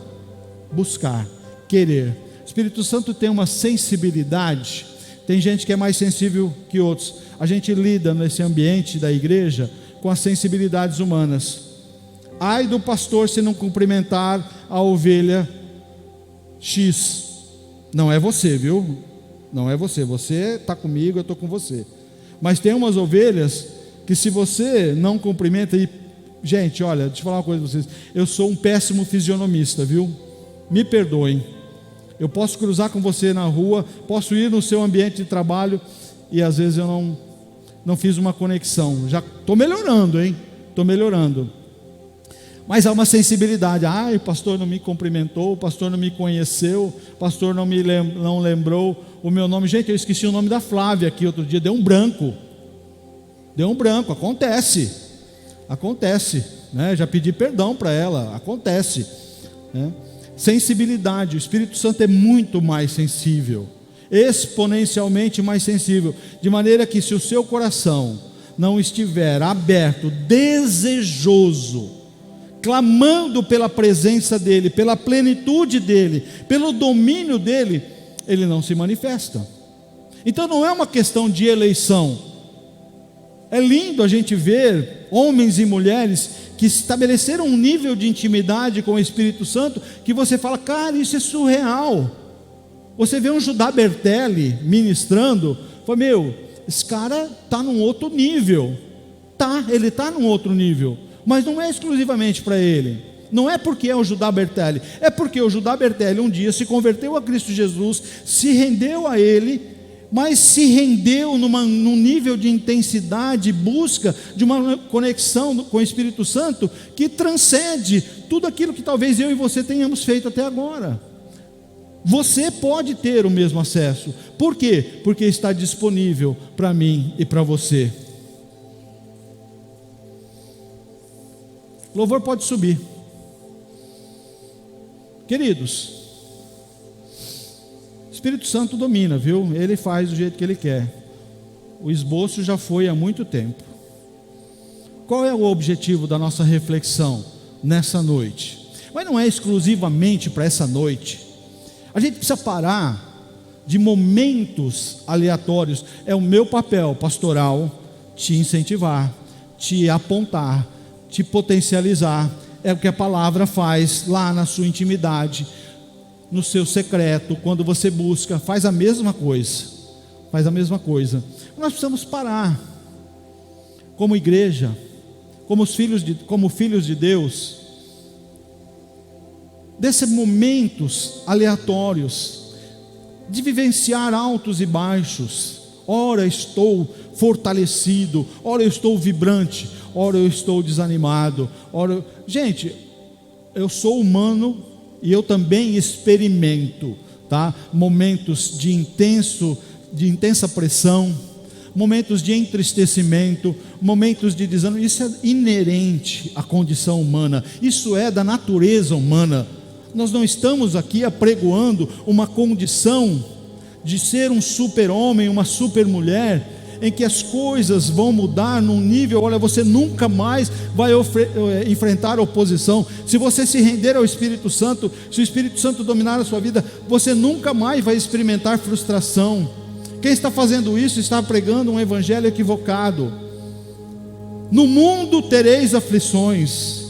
Buscar, querer. O Espírito Santo tem uma sensibilidade. Tem gente que é mais sensível que outros. A gente lida nesse ambiente da igreja com as sensibilidades humanas. Ai do pastor se não cumprimentar a ovelha X. Não é você, viu? Não é você. Você está comigo, eu estou com você. Mas tem umas ovelhas que, se você não cumprimenta, e gente, olha, deixa eu falar uma coisa para vocês. Eu sou um péssimo fisionomista, viu? Me perdoem. Eu posso cruzar com você na rua, posso ir no seu ambiente de trabalho e às vezes eu não fiz uma conexão. Já estou melhorando, hein? Estou melhorando. Mas há uma sensibilidade. O pastor não me cumprimentou, o pastor não me conheceu, o pastor não lembrou o meu nome. Gente, eu esqueci o nome da Flávia aqui outro dia, deu um branco, acontece, né? Já pedi perdão para ela, acontece, né? Sensibilidade, o Espírito Santo é muito mais sensível, exponencialmente mais sensível, de maneira que, se o seu coração não estiver aberto, desejoso, clamando pela presença dEle, pela plenitude dEle, pelo domínio dEle, Ele não se manifesta. Então não é uma questão de eleição. É lindo a gente ver homens e mulheres que estabeleceram um nível de intimidade com o Espírito Santo, que você fala, cara, isso é surreal. Você vê um Judá Bertelli ministrando Falei, esse cara está num outro nível. Ele está num outro nível, mas não é exclusivamente para ele. Não é porque é o Judá Bertelli, é porque o Judá Bertelli um dia se converteu a Cristo Jesus, se rendeu a Ele, mas se rendeu num nível de intensidade, busca de uma conexão com o Espírito Santo que transcende tudo aquilo que talvez eu e você tenhamos feito até agora. Você pode ter o mesmo acesso. Por quê? Porque está disponível para mim e para você. O louvor pode subir. Queridos, o Espírito Santo domina, viu? Ele faz do jeito que Ele quer. O esboço já foi há muito tempo. Qual é o objetivo da nossa reflexão nessa noite? Mas não é exclusivamente para essa noite. A gente precisa parar de momentos aleatórios. É o meu papel pastoral te incentivar, te apontar, te potencializar. É o que a palavra faz lá na sua intimidade, no seu secreto, quando você busca, faz a mesma coisa. Faz a mesma coisa. Nós precisamos parar, como igreja, como filhos de Deus, desses momentos aleatórios, de vivenciar altos e baixos. Ora estou fortalecido, ora eu estou vibrante, ora eu estou desanimado. Gente, eu sou humano e eu também experimento, tá? Momentos de intensa pressão, momentos de entristecimento, momentos de desânimo. Isso é inerente à condição humana, isso é da natureza humana. Nós não estamos aqui apregoando uma condição de ser um super-homem, uma super-mulher, em que as coisas vão mudar num nível, olha, você nunca mais vai enfrentar oposição. Se você se render ao Espírito Santo, se o Espírito Santo dominar a sua vida, você nunca mais vai experimentar frustração. Quem está fazendo isso está pregando um evangelho equivocado. No mundo tereis aflições.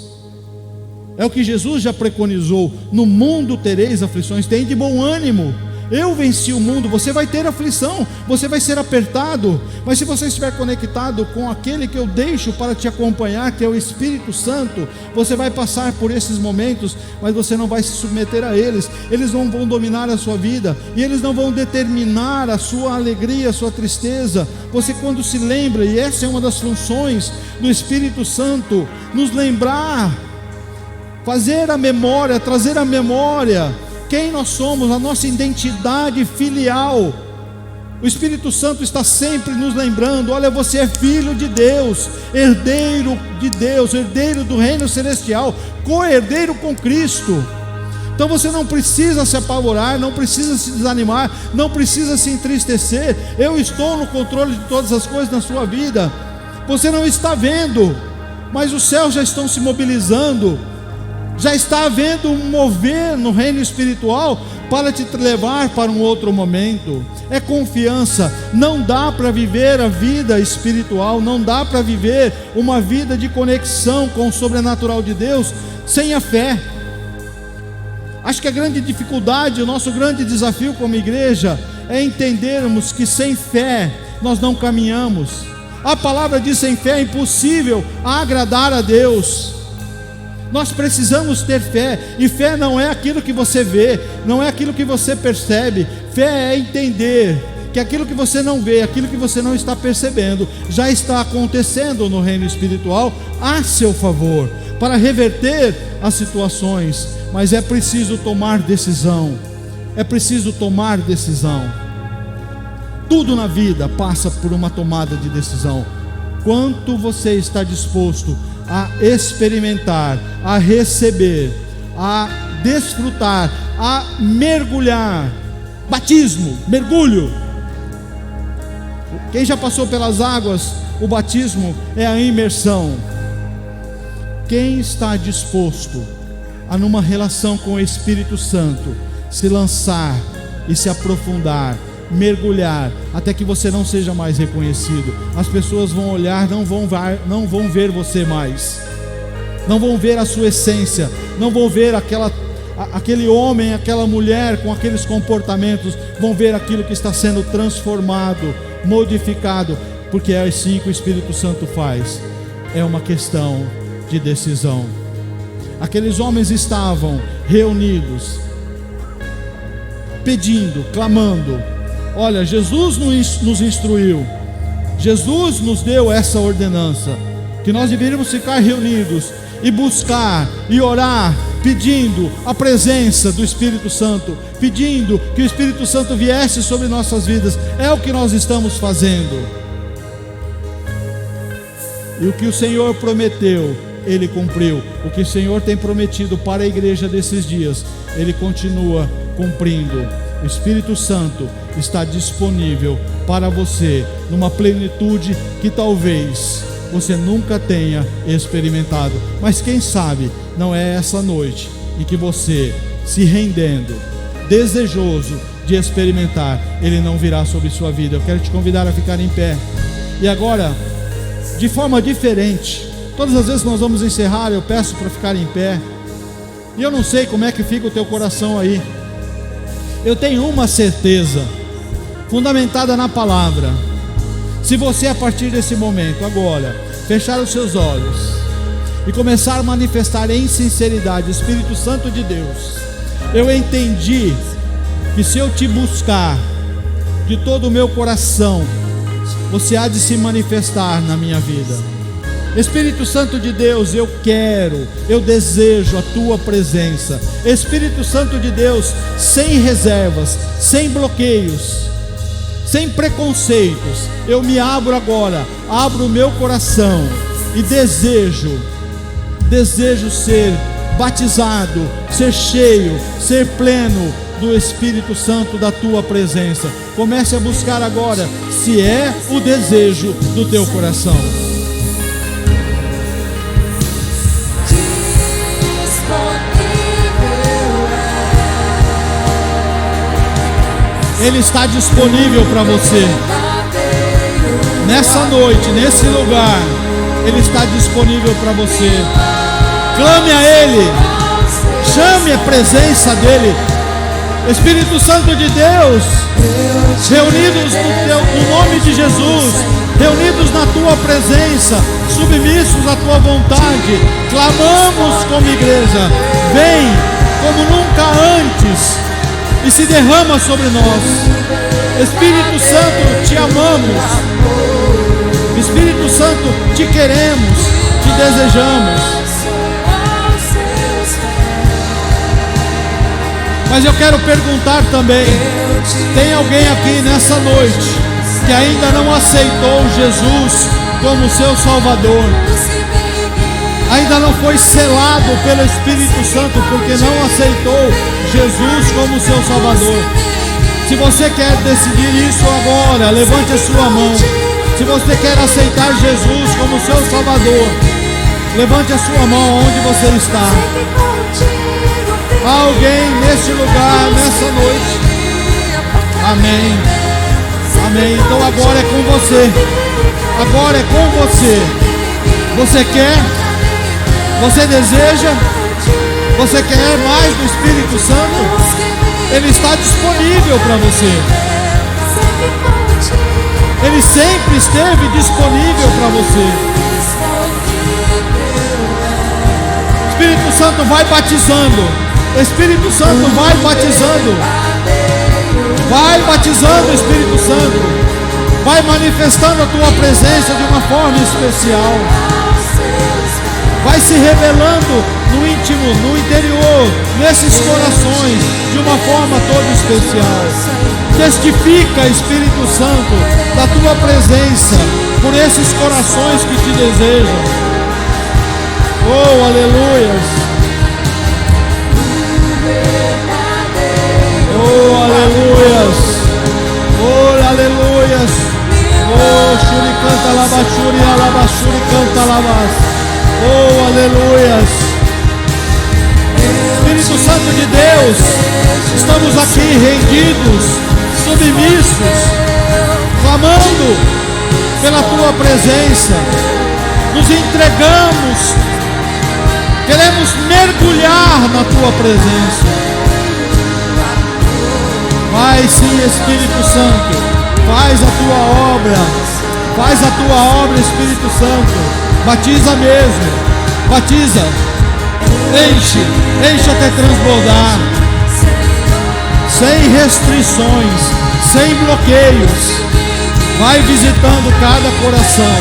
É o que Jesus já preconizou. No mundo tereis aflições. Tem de bom ânimo. Eu venci o mundo. Você vai ter aflição, você vai ser apertado, mas se você estiver conectado com aquele que eu deixo para te acompanhar, que é o Espírito Santo, você vai passar por esses momentos, mas você não vai se submeter a eles. Eles não vão dominar a sua vida, e eles não vão determinar a sua alegria, a sua tristeza. Você, quando se lembra, e essa é uma das funções do Espírito Santo, nos lembrar, fazer a memória, trazer a memória quem nós somos, a nossa identidade filial. O Espírito Santo está sempre nos lembrando: olha, você é filho de Deus, herdeiro de Deus, herdeiro do reino celestial, co-herdeiro com Cristo. Então você não precisa se apavorar, não precisa se desanimar, não precisa se entristecer. Eu estou no controle de todas as coisas na sua vida. Você não está vendo, mas os céus já estão se mobilizando. Já está havendo um mover no reino espiritual para te levar para um outro momento. É confiança. Não dá para viver a vida espiritual, não dá para viver uma vida de conexão com o sobrenatural de Deus sem a fé. Acho que a grande dificuldade, o nosso grande desafio como igreja é entendermos que sem fé nós não caminhamos. A palavra diz: sem fé é impossível agradar a Deus. Nós precisamos ter fé, e fé não é aquilo que você vê, não é aquilo que você percebe. Fé é entender que aquilo que você não vê, aquilo que você não está percebendo, já está acontecendo no reino espiritual a seu favor, para reverter as situações. Mas é preciso tomar decisão, é preciso tomar decisão. Tudo na vida passa por uma tomada de decisão. Quanto você está disposto a experimentar, a receber, a desfrutar, a mergulhar? Batismo, mergulho. Quem já passou pelas águas, o batismo é a imersão. Quem está disposto a, numa relação com o Espírito Santo, se lançar e se aprofundar, mergulhar, até que você não seja mais reconhecido? As pessoas vão olhar, não vão ver você mais, não vão ver a sua essência, não vão ver aquele homem, aquela mulher com aqueles comportamentos, vão ver aquilo que está sendo transformado modificado, porque é assim que o Espírito Santo faz. É uma questão de decisão. Aqueles homens estavam reunidos, pedindo, clamando. Olha, Jesus nos instruiu, Jesus nos deu essa ordenança, que nós deveríamos ficar reunidos e buscar e orar, pedindo a presença do Espírito Santo, pedindo que o Espírito Santo viesse sobre nossas vidas. É o que nós estamos fazendo. E o que o Senhor prometeu, Ele cumpriu. O que o Senhor tem prometido para a igreja desses dias, Ele continua cumprindo. O Espírito Santo está disponível para você numa plenitude que talvez você nunca tenha experimentado. Mas quem sabe não é essa noite em que você, se rendendo, desejoso de experimentar, Ele não virá sobre sua vida. Eu quero te convidar a ficar em pé. E agora, de forma diferente, todas as vezes que nós vamos encerrar, eu peço para ficar em pé. E eu não sei como é que fica o teu coração aí. Eu tenho uma certeza, fundamentada na palavra. Se você, a partir desse momento, agora, fechar os seus olhos e começar a manifestar em sinceridade, Espírito Santo de Deus, eu entendi que se eu te buscar de todo o meu coração, você há de se manifestar na minha vida. Espírito Santo de Deus, eu desejo a tua presença. Espírito Santo de Deus, sem reservas, sem bloqueios, sem preconceitos, eu me abro agora, abro o meu coração e desejo ser batizado, ser cheio, ser pleno do Espírito Santo, da tua presença. Comece a buscar agora, se é o desejo do teu coração. Ele está disponível para você. Nessa noite, nesse lugar, Ele está disponível para você. Clame a Ele, chame a presença dEle. Espírito Santo de Deus, reunidos no nome de Jesus, reunidos na tua presença, submissos à tua vontade, clamamos como igreja. Vem como nunca antes e se derrama sobre nós. Espírito Santo, te amamos. Espírito Santo, te queremos, te desejamos. Mas eu quero perguntar também, tem alguém aqui nessa noite que ainda não aceitou Jesus como seu Salvador? Ainda não foi selado pelo Espírito Santo porque não aceitou Jesus como seu Salvador? Se você quer decidir isso agora, levante a sua mão. Se você quer aceitar Jesus como seu Salvador, levante a sua mão onde você está. Há alguém neste lugar, nessa noite? Amém. Amém. Então agora é com você. Agora é com você. Você quer? Você deseja? Você quer mais do Espírito Santo? Ele está disponível para você. Ele sempre esteve disponível para você. Espírito Santo vai batizando. Espírito Santo vai batizando. Vai batizando, Espírito Santo. Vai manifestando a tua presença de uma forma especial. Vai se revelando no íntimo, no interior, nesses corações, de uma forma toda especial. Testifica, Espírito Santo, da tua presença por esses corações que te desejam. Oh, aleluias. Oh, aleluias. Oh, aleluias. Oh, shuri canta labachuri, alabachuri canta labas. Oh, aleluias. Espírito Santo de Deus, estamos aqui rendidos, submissos, clamando pela tua presença. Nos entregamos, queremos mergulhar na tua presença. Vai sim, Espírito Santo, Faz a tua obra. Faz a tua obra, Espírito Santo. Batiza mesmo. Batiza. Enche até transbordar. Sem restrições, sem bloqueios. Vai visitando cada coração.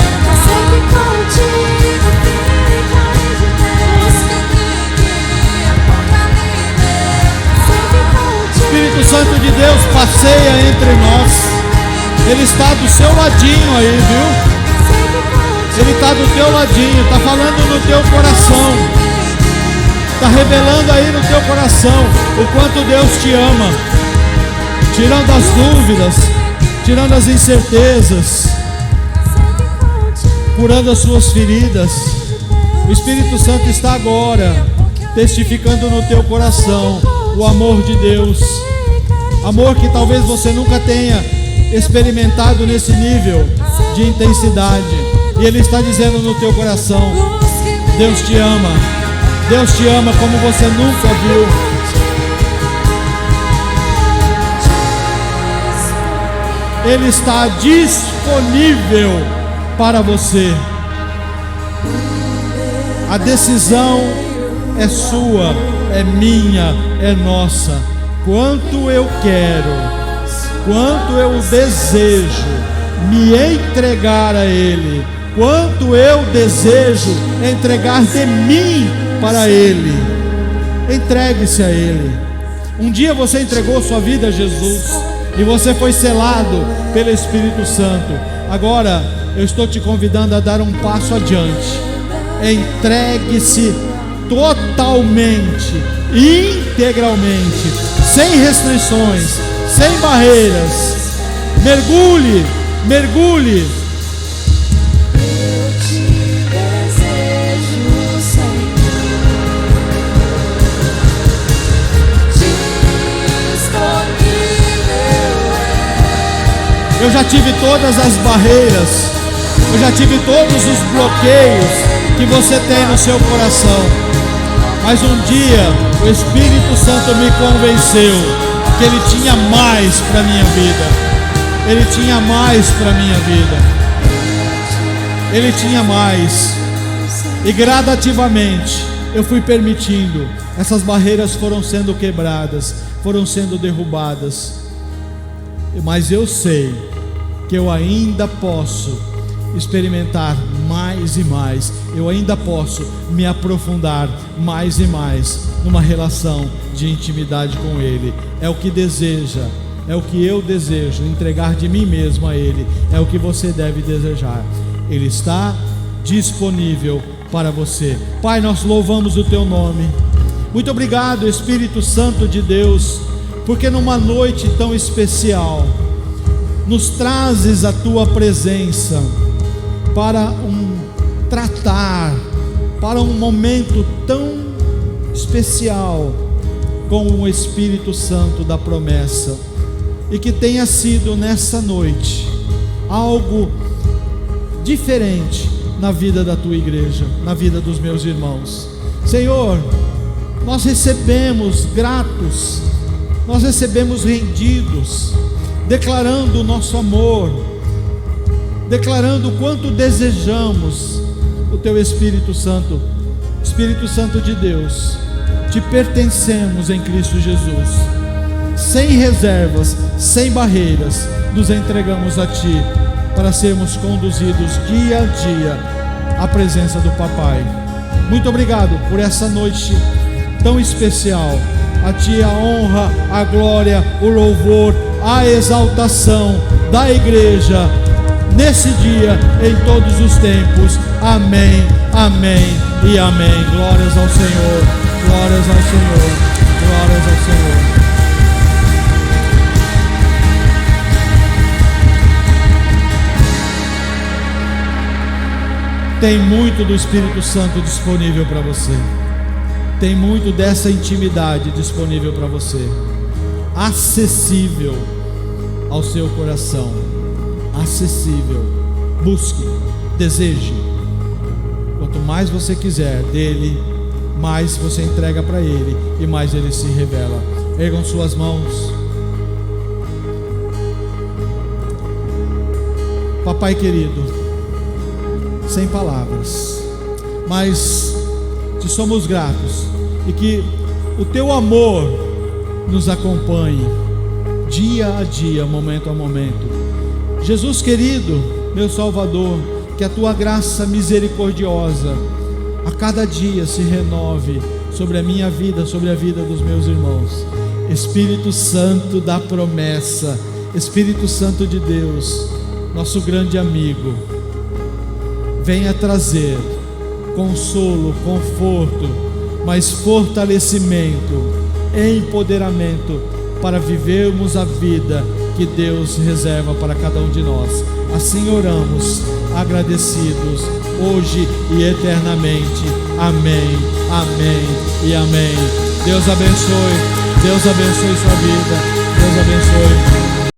Espírito Santo de Deus passeia entre nós. Ele está do seu ladinho aí, viu? Ele está do teu ladinho, está falando no teu coração, está revelando aí no teu coração o quanto Deus te ama, tirando as dúvidas, tirando as incertezas, curando as suas feridas. O Espírito Santo está agora testificando no teu coração o amor de Deus, amor que talvez você nunca tenha experimentado nesse nível de intensidade. E Ele está dizendo no teu coração: Deus te ama. Deus te ama como você nunca viu. Ele está disponível para você. A decisão é sua, é minha, é nossa. Quanto eu quero, quanto eu desejo me entregar a Ele, quanto eu desejo entregar de mim para Ele. Entregue-se a Ele. Um dia você entregou sua vida a Jesus e você foi selado pelo Espírito Santo. Agora eu estou te convidando a dar um passo adiante. Entregue-se totalmente, integralmente, sem restrições, sem barreiras. Mergulhe, mergulhe. Eu te desejo, Senhor, disponível é. Eu já tive todas as barreiras, eu já tive todos os bloqueios que você tem no seu coração, mas um dia o Espírito Santo me convenceu que Ele tinha mais para a minha vida. Ele tinha mais para a minha vida. Ele tinha mais. E gradativamente eu fui permitindo. Essas barreiras foram sendo quebradas, foram sendo derrubadas. Mas eu sei que eu ainda posso experimentar mais e mais. Eu ainda posso me aprofundar mais e mais numa relação de intimidade com Ele. É o que deseja, é o que eu desejo, entregar de mim mesmo a Ele. É o que você deve desejar. Ele está disponível para você. Pai, nós louvamos o Teu nome. Muito obrigado, Espírito Santo de Deus, porque numa noite tão especial nos trazes a Tua presença para tratar, para um momento tão especial com o Espírito Santo da promessa. E que tenha sido nessa noite algo diferente na vida da Tua igreja, na vida dos meus irmãos. Senhor, nós recebemos gratos, nós recebemos rendidos, declarando o nosso amor, declarando o quanto desejamos o Teu Espírito Santo. Espírito Santo de Deus, te pertencemos em Cristo Jesus, sem reservas, sem barreiras, nos entregamos a Ti, para sermos conduzidos dia a dia à presença do Papai. Muito obrigado por essa noite tão especial. A Ti a honra, a glória, o louvor, a exaltação da igreja, nesse dia, em todos os tempos. Amém, amém e amém. Glórias ao Senhor, glórias ao Senhor, glórias ao Senhor. Tem muito do Espírito Santo disponível para você. Tem muito dessa intimidade disponível para você, acessível ao seu coração, acessível. Busque, deseje. Quanto mais você quiser dele, mais você entrega para ele e mais ele se revela. Ergam suas mãos. Papai querido, sem palavras, mas te somos gratos e que o teu amor nos acompanhe dia a dia, momento a momento. Jesus querido, meu Salvador, que a tua graça misericordiosa a cada dia se renove sobre a minha vida, sobre a vida dos meus irmãos. Espírito Santo da promessa, Espírito Santo de Deus, nosso grande amigo, venha trazer consolo, conforto, mas fortalecimento, empoderamento para vivermos a vida que Deus reserva para cada um de nós. Assim oramos, agradecidos, hoje e eternamente. Amém, amém e amém. Deus abençoe sua vida. Deus abençoe.